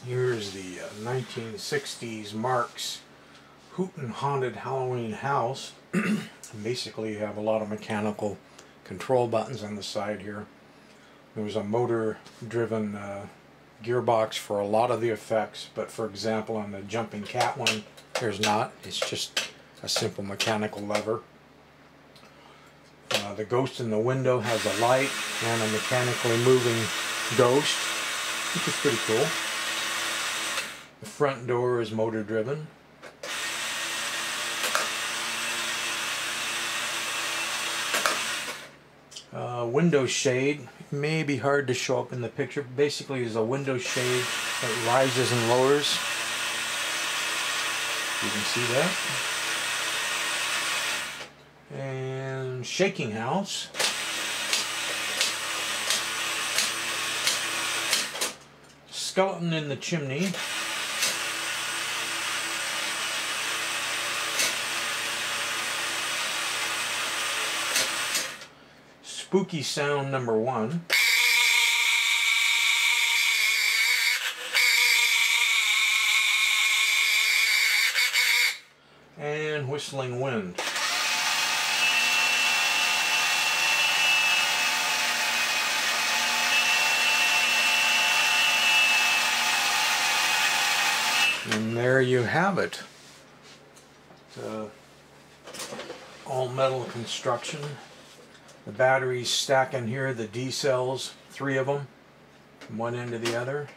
Here's the 1960s MARX Hootin haunted Halloween house. Basically you have a lot of mechanical control buttons on the side here. There's a motor driven gearbox for a lot of the effects, but for example on the jumping cat one there's not. It's just a simple mechanical lever. The ghost in the window has a light and a mechanically moving ghost, which is pretty cool. The front door is motor driven. Window shade may be hard to show up in the picture. Basically is a window shade that rises and lowers. You can see that. And shaking house. Skeleton in the chimney. Spooky sound number 1. And whistling wind. And there you have it. All metal construction. The batteries stack in here, the D cells, 3 of them, from one end to the other.